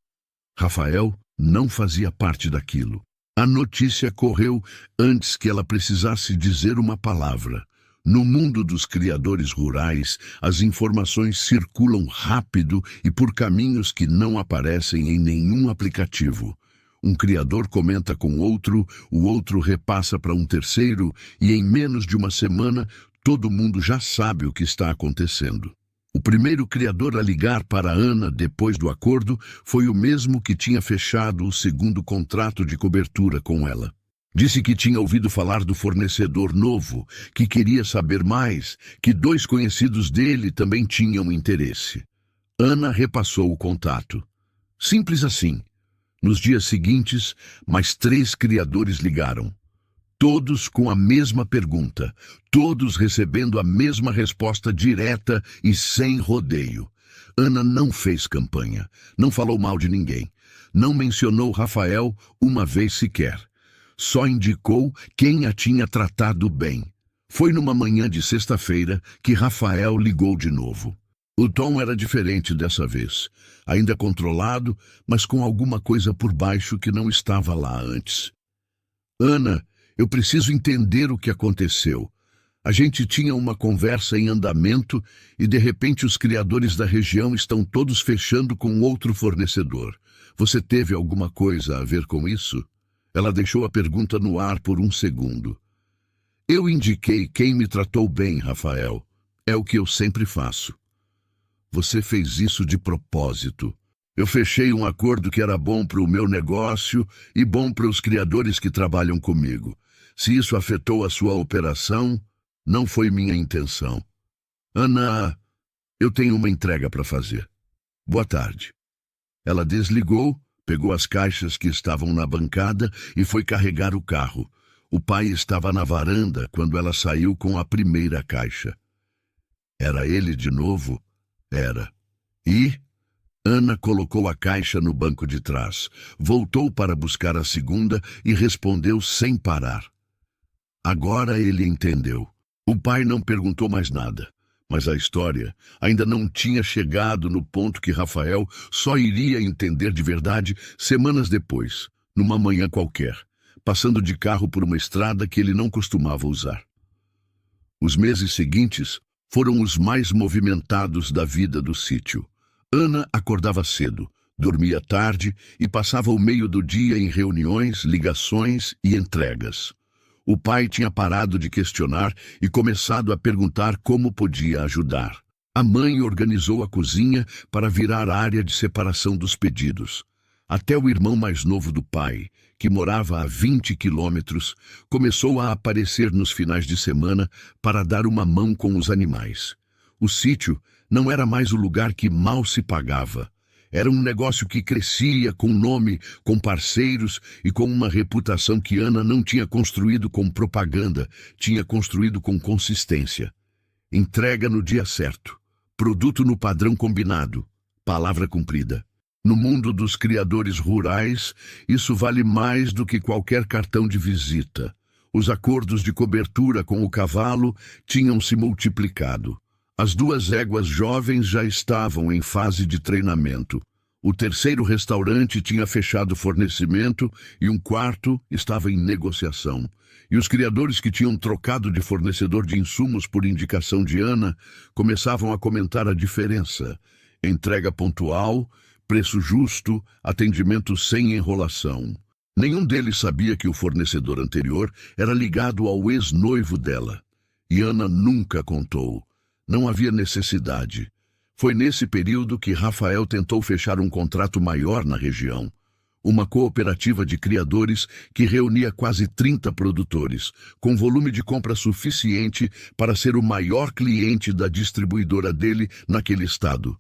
Rafael não fazia parte daquilo. A notícia correu antes que ela precisasse dizer uma palavra. No mundo dos criadores rurais, as informações circulam rápido e por caminhos que não aparecem em nenhum aplicativo. Um criador comenta com outro, o outro repassa para um terceiro e em menos de uma semana todo mundo já sabe o que está acontecendo. O primeiro criador a ligar para Ana depois do acordo foi o mesmo que tinha fechado o segundo contrato de cobertura com ela. Disse que tinha ouvido falar do fornecedor novo, que queria saber mais, que 2 conhecidos dele também tinham interesse. Ana repassou o contato. Simples assim. Nos dias seguintes, mais 3 criadores ligaram. Todos com a mesma pergunta, todos recebendo a mesma resposta direta e sem rodeio. Ana não fez campanha, não falou mal de ninguém, não mencionou Rafael uma vez sequer. Só indicou quem a tinha tratado bem. Foi numa manhã de sexta-feira que Rafael ligou de novo. O tom era diferente dessa vez. Ainda controlado, mas com alguma coisa por baixo que não estava lá antes. Ana, eu preciso entender o que aconteceu. A gente tinha uma conversa em andamento e de repente os criadores da região estão todos fechando com outro fornecedor. Você teve alguma coisa a ver com isso? Ela deixou a pergunta no ar por um segundo. Eu indiquei quem me tratou bem, Rafael. É o que eu sempre faço. Você fez isso de propósito. Eu fechei um acordo que era bom para o meu negócio e bom para os criadores que trabalham comigo. Se isso afetou a sua operação, não foi minha intenção. Ana, eu tenho uma entrega para fazer. Boa tarde. Ela desligou, pegou as caixas que estavam na bancada e foi carregar o carro. O pai estava na varanda quando ela saiu com a primeira caixa. Era ele de novo? Era. E Ana colocou a caixa no banco de trás, voltou para buscar a segunda e respondeu sem parar. Agora ele entendeu. O pai não perguntou mais nada. Mas a história ainda não tinha chegado no ponto que Rafael só iria entender de verdade semanas depois, numa manhã qualquer, passando de carro por uma estrada que ele não costumava usar. Os meses seguintes foram os mais movimentados da vida do sítio. Ana acordava cedo, Dormia tarde e passava o meio do dia em reuniões, ligações e entregas. O pai tinha parado de questionar e começado a perguntar como podia ajudar. A mãe organizou a cozinha para virar área de separação dos pedidos. Até o irmão mais novo do pai, que morava a 20 quilômetros, começou a aparecer nos finais de semana para dar uma mão com os animais. O sítio não era mais o lugar que mal se pagava. Era um negócio que crescia com nome, com parceiros e com uma reputação que Ana não tinha construído com propaganda, tinha construído com consistência. Entrega no dia certo, produto no padrão combinado, palavra cumprida. No mundo dos criadores rurais, isso vale mais do que qualquer cartão de visita. Os acordos de cobertura com o cavalo tinham se multiplicado. As 2 éguas jovens já estavam em fase de treinamento. O 3º restaurante tinha fechado fornecimento e um 4º estava em negociação. E os criadores que tinham trocado de fornecedor de insumos por indicação de Ana começavam a comentar a diferença. Entrega pontual, preço justo, atendimento sem enrolação. Nenhum deles sabia que o fornecedor anterior era ligado ao ex-noivo dela. E Ana nunca contou. Não havia necessidade. Foi nesse período que Rafael tentou fechar um contrato maior na região. Uma cooperativa de criadores que reunia quase 30 produtores, com volume de compra suficiente para ser o maior cliente da distribuidora dele naquele estado.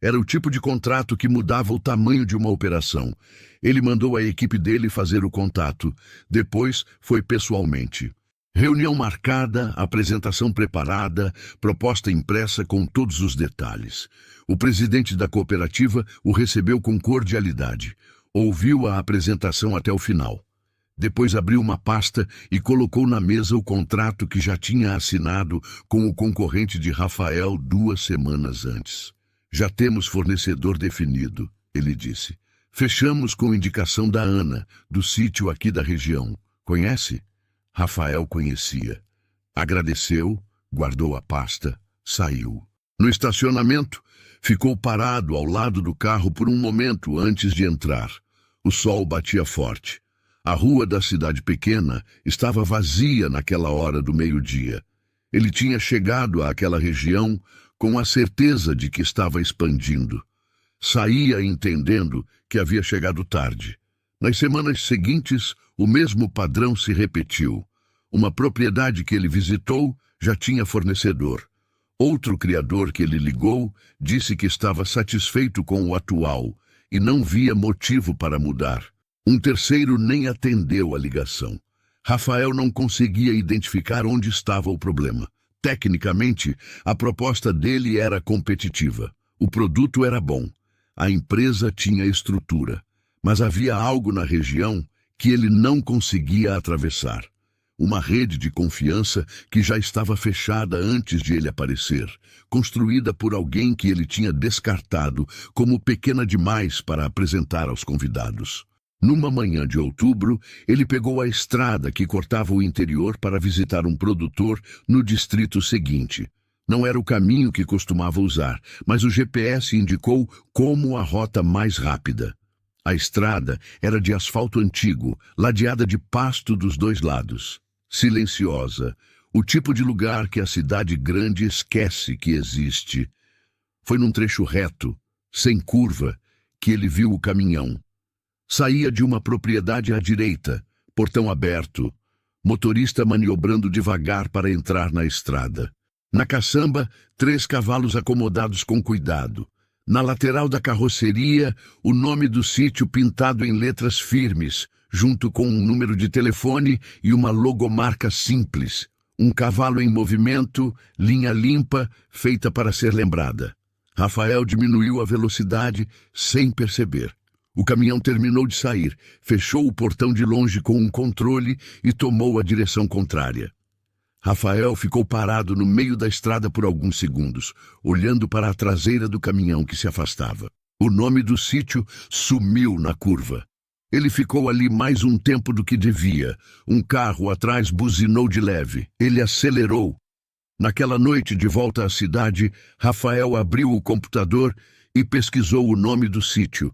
Era o tipo de contrato que mudava o tamanho de uma operação. Ele mandou a equipe dele fazer o contato. Depois foi pessoalmente. Reunião marcada, apresentação preparada, proposta impressa com todos os detalhes. O presidente da cooperativa o recebeu com cordialidade. Ouviu a apresentação até o final. Depois abriu uma pasta e colocou na mesa o contrato que já tinha assinado com o concorrente de Rafael 2 semanas antes. Já temos fornecedor definido, ele disse. Fechamos com indicação da Ana, do sítio aqui da região. Conhece? Rafael conhecia. Agradeceu, guardou a pasta, saiu. No estacionamento, ficou parado ao lado do carro por um momento antes de entrar. O sol batia forte. A rua da cidade pequena estava vazia naquela hora do meio-dia. Ele tinha chegado àquela região com a certeza de que estava expandindo. Saía entendendo que havia chegado tarde. Nas semanas seguintes, o mesmo padrão se repetiu. Uma propriedade que ele visitou já tinha fornecedor. Outro criador que ele ligou disse que estava satisfeito com o atual e não via motivo para mudar. Um terceiro nem atendeu a ligação. Rafael não conseguia identificar onde estava o problema. Tecnicamente, a proposta dele era competitiva. O produto era bom. A empresa tinha estrutura. Mas havia algo na região que ele não conseguia atravessar. Uma rede de confiança que já estava fechada antes de ele aparecer, construída por alguém que ele tinha descartado como pequena demais para apresentar aos convidados. Numa manhã de outubro, ele pegou a estrada que cortava o interior para visitar um produtor no distrito seguinte. Não era o caminho que costumava usar, mas o GPS indicou como a rota mais rápida. A estrada era de asfalto antigo, ladeada de pasto dos 2 lados. Silenciosa, o tipo de lugar que a cidade grande esquece que existe. Foi num trecho reto, sem curva, que ele viu o caminhão. Saía de uma propriedade à direita, portão aberto, motorista maniobrando devagar para entrar na estrada. Na caçamba, 3 cavalos acomodados com cuidado. Na lateral da carroceria, o nome do sítio pintado em letras firmes, junto com um número de telefone e uma logomarca simples. Um cavalo em movimento, linha limpa, feita para ser lembrada. Rafael diminuiu a velocidade sem perceber. O caminhão terminou de sair, fechou o portão de longe com um controle e tomou a direção contrária. Rafael ficou parado no meio da estrada por alguns segundos, olhando para a traseira do caminhão que se afastava. O nome do sítio sumiu na curva. Ele ficou ali mais um tempo do que devia. Um carro atrás buzinou de leve. Ele acelerou. Naquela noite, de volta à cidade, Rafael abriu o computador e pesquisou o nome do sítio.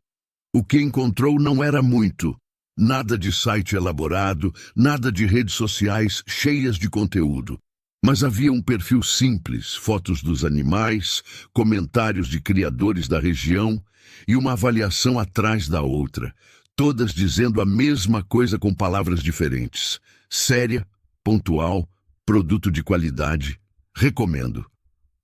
O que encontrou não era muito. Nada de site elaborado, nada de redes sociais cheias de conteúdo. Mas havia um perfil simples, fotos dos animais, comentários de criadores da região e uma avaliação atrás da outra, todas dizendo a mesma coisa com palavras diferentes. Séria, pontual, produto de qualidade, recomendo.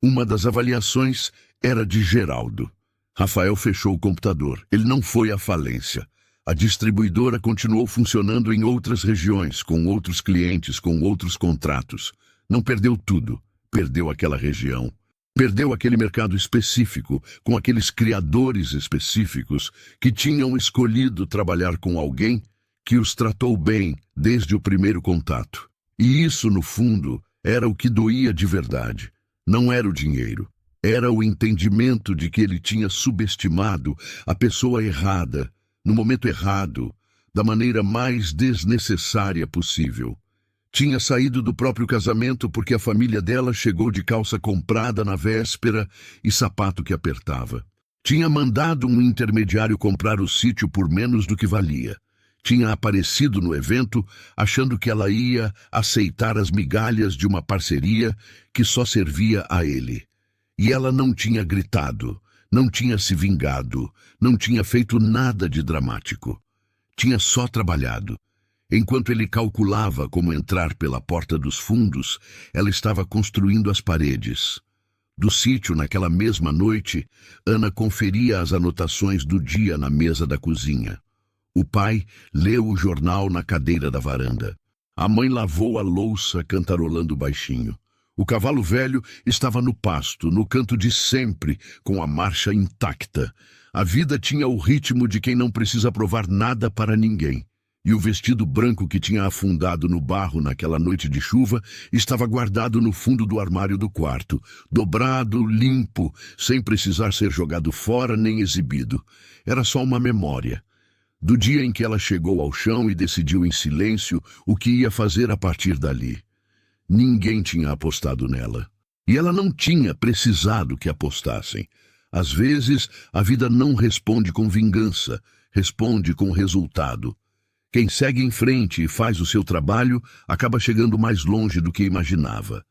Uma das avaliações era de Geraldo. Rafael fechou o computador. Ele não foi à falência. A distribuidora continuou funcionando em outras regiões, com outros clientes, com outros contratos. Não perdeu tudo, perdeu aquela região. Perdeu aquele mercado específico, com aqueles criadores específicos que tinham escolhido trabalhar com alguém que os tratou bem desde o primeiro contato. E isso, no fundo, era o que doía de verdade. Não era o dinheiro. Era o entendimento de que ele tinha subestimado a pessoa errada, no momento errado, da maneira mais desnecessária possível. Tinha saído do próprio casamento porque a família dela chegou de calça comprada na véspera e sapato que apertava. Tinha mandado um intermediário comprar o sítio por menos do que valia. Tinha aparecido no evento achando que ela ia aceitar as migalhas de uma parceria que só servia a ele. E ela não tinha gritado, não tinha se vingado, não tinha feito nada de dramático. Tinha só trabalhado. Enquanto ele calculava como entrar pela porta dos fundos, ela estava construindo as paredes. Do sítio, naquela mesma noite, Ana conferia as anotações do dia na mesa da cozinha. O pai leu o jornal na cadeira da varanda. A mãe lavou a louça, cantarolando baixinho. O cavalo velho estava no pasto, no canto de sempre, com a marcha intacta. A vida tinha o ritmo de quem não precisa provar nada para ninguém. E o vestido branco que tinha afundado no barro naquela noite de chuva estava guardado no fundo do armário do quarto, dobrado, limpo, sem precisar ser jogado fora nem exibido. Era só uma memória. Do dia em que ela chegou ao chão e decidiu em silêncio o que ia fazer a partir dali. Ninguém tinha apostado nela. E ela não tinha precisado que apostassem. Às vezes, a vida não responde com vingança, responde com resultado. Quem segue em frente e faz o seu trabalho acaba chegando mais longe do que imaginava.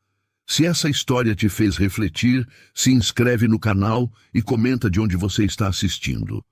Se essa história te fez refletir, se inscreve no canal e comenta de onde você está assistindo.